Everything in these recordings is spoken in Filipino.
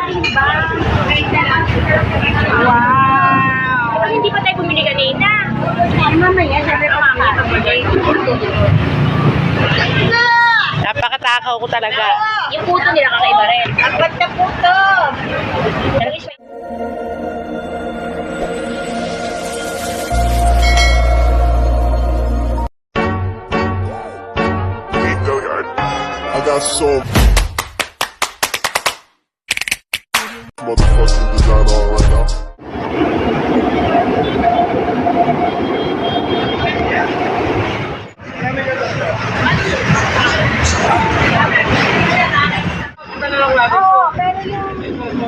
Wow! Hindi pa tayo bumili kanina. Mamaya, sabi ko Napakatakaw ko talaga. yung puto nila kakaiba rin. Apat na puto! I got so motherfucking design on right now. Oo, pero yung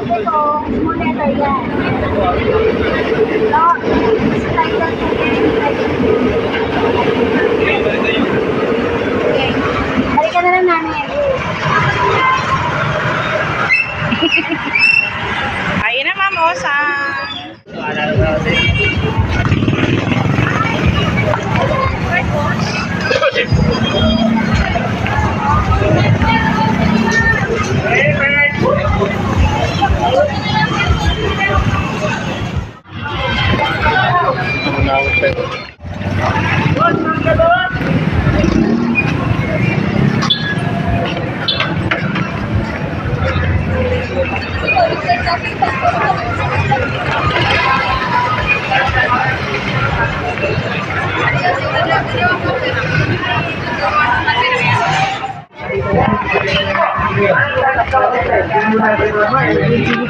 ito, moneta yan. No, slide lang okay. Balikan na lang namin. Ayun na, Ma'am Osa.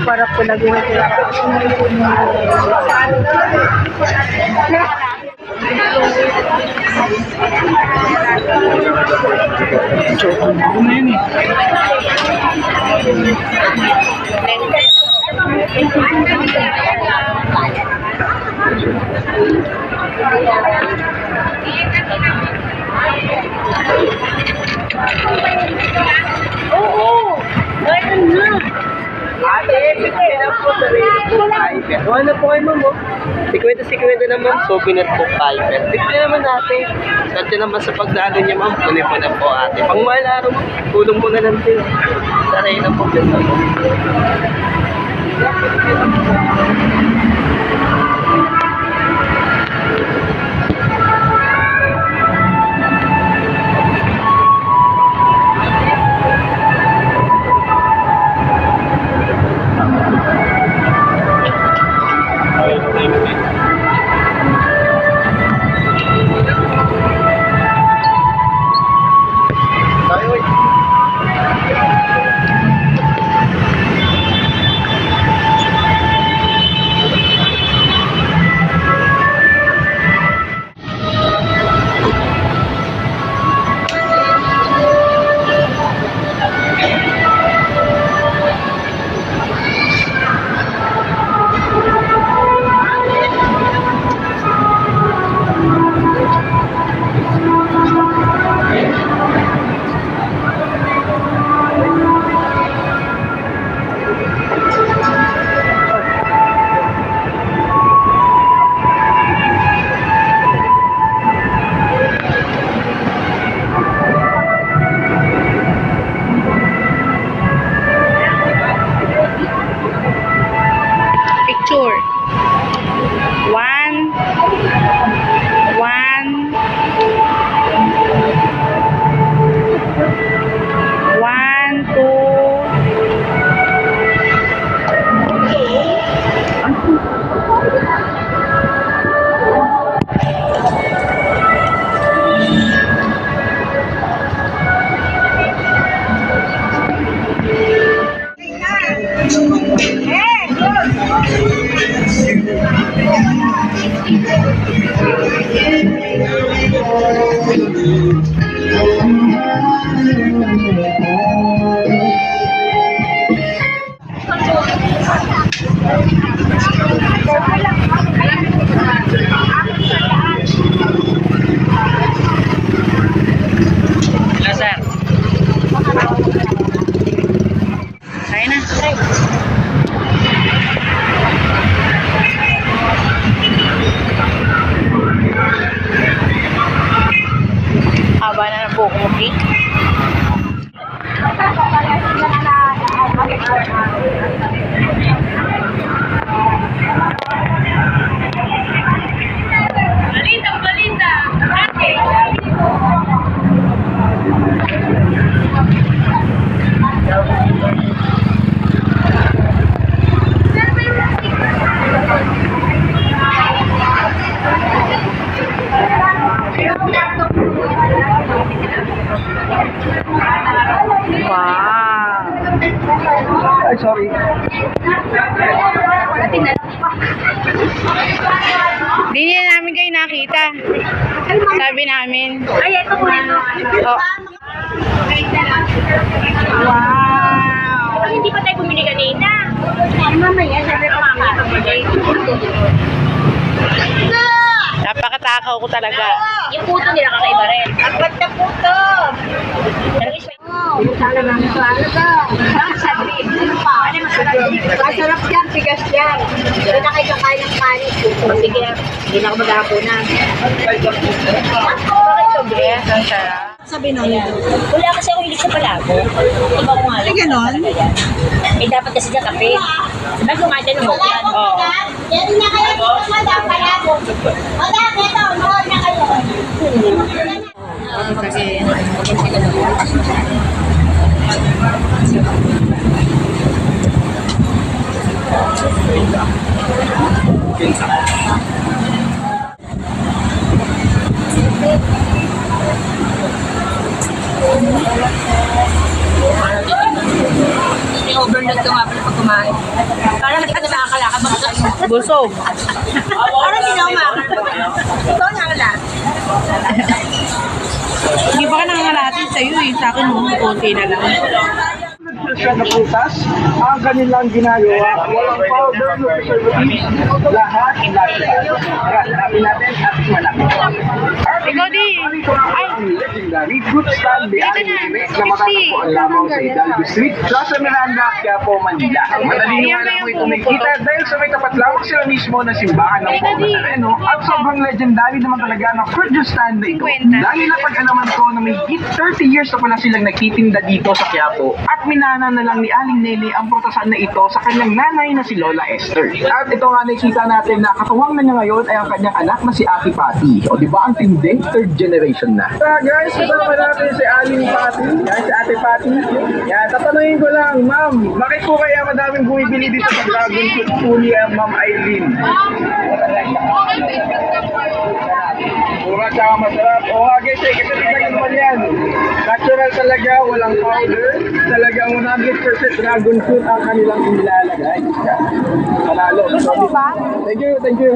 Para po lagi na sila. Oo! Ayun na! Ate, bigay na po sa rin po Piper. Wala na po kayo, ma'am. 50-50 na, ma'am. So, pinat po Piper. Bigay naman natin. Sarte naman sa pagdalo niya, ma'am. Kunin po na po, ate. Pang mahal araw, tulong mo na lang din. Saray na po. Picture. One. One, two. Ayun na. Hindi na namin kayo nakita. Sabi namin. Ay, ito po ito. Oh. Wow! Ay, hindi pa tayo bumili kanina. Ay, mamaya, sabi ko Napakatakaw ko talaga. yung puto nila kakaiba rin. Ang ganda puto! Masarap yan, bigas yan. Hindi na kayo kakain ng kanin. Sige, hindi na ako maghahaponan. Bakit ito, Yes, ang sarap. sabi namin. Wala kasi ako hilig sa palago. Iba ko nga. Ay, ganon? Eh, dapat kasi dyan kape. Sabi ko nga dyan ng hotyan. Oo. Yan na kayo dito, madam, palago. Madam, ito, noon na kayo. Kasi, May overload ka nga pala pag kumain. Parang hindi ka na makakalakad. busog. Parang hindi na ako makakalakad. Ito na ka lang. Hindi pa ka nangangalati sa'yo eh. Sa akin, konti na lang. Siya na prutas, ang kanilang ginagawa, walang powder, no preservatives, lahat natural. Hanapin natin at malaki. Ikaw di. Ay, Legendary fruit stand ni Aling Nene na matatagpuan lamang sa Hidalgo Street, Plaza Miranda, Quiapo, Manila. Madaling nga lang mo ito makikita dahil sa may tapat lamang sila mismo na simbahan ng Paul Nazareno at sobrang legendary naman talaga ng fruit juice stand na ito. Dahil napag-alaman ko na may 30 years na pala silang nagtitinda dito sa Quiapo at minana na lang ni Aling Nene ang prutasan na ito sa kanyang nanay na si Lola Esther. At ito nga nakikita natin na katuwang na niya ngayon ay ang kanyang anak na si Ate Patty. O di ba ang tindi? Third generation na. Guys, kasama natin si Aling Patty. Yan, si Ate Patty. Yan, tatanungin ko lang, ma'am, bakit po kaya madaming bumibili dito sa Dragon Fruit Puli ang Ma'am Eileen? Mura tsaka masarap. O nga guys, kasi tignan naman yan. Natural talaga, walang powder. Talagang 100% dragon fruit ang kanilang inilalagay. Panalo. Thank you, thank you.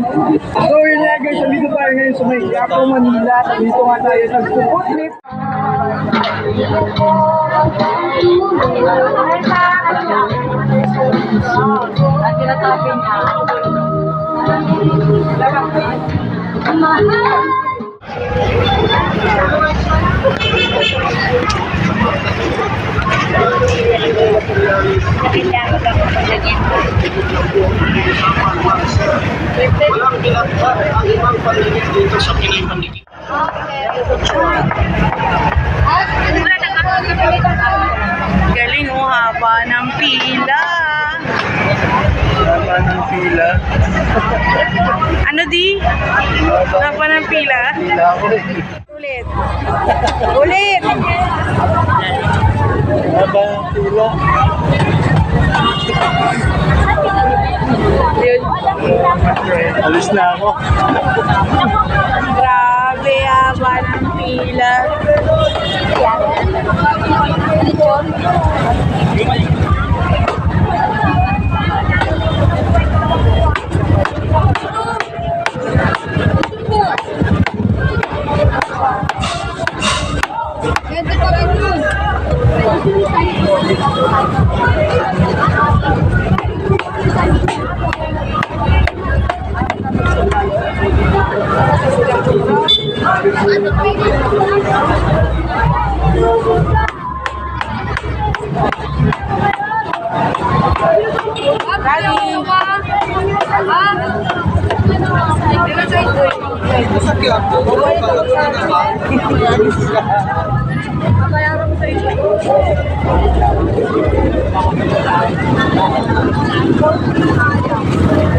So yun nga guys, dito tayo ngayon sa may Quiapo, Manila. Dito nga tayo nag-Sputnik. Walang pinagpat ang ibang paligid dito sa Pinoy Pandigit. Galing oh, haba ng pila. Haba ng pila. Ano di? Haba ng pila? Pila ako eh. Ulit. Ulit! Haba ng pila. Yun. Alis na ako. Grabe, haba ng pila.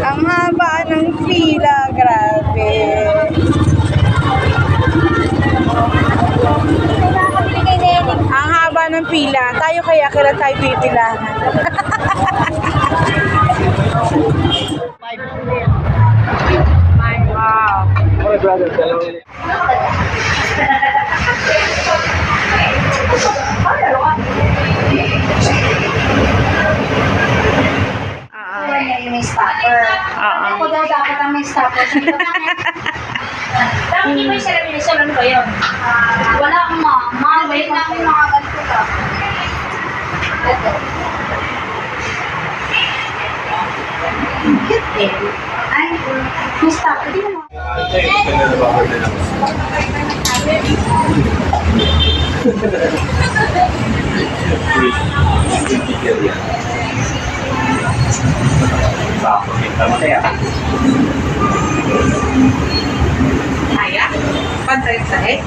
Ang haba ng pila, grabe. Ang haba ng pila. Tayo kaya kailan tayo pipilahan? Wow. Okay, brother. Salamat. stopper. Oo. Ako daw dapat ang may stopper. Dapat hindi mo yung salamin. Ano ba yun? Wala akong mga wait namin mga ganito ka. Ito. Cute din. Ay, may stopper. Di mo Kaya? Pantay sa eh.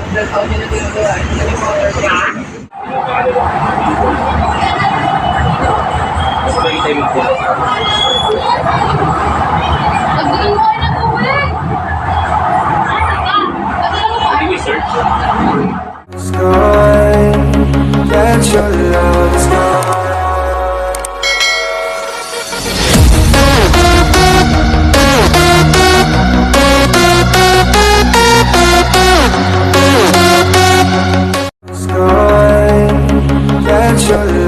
That your love is gone. That your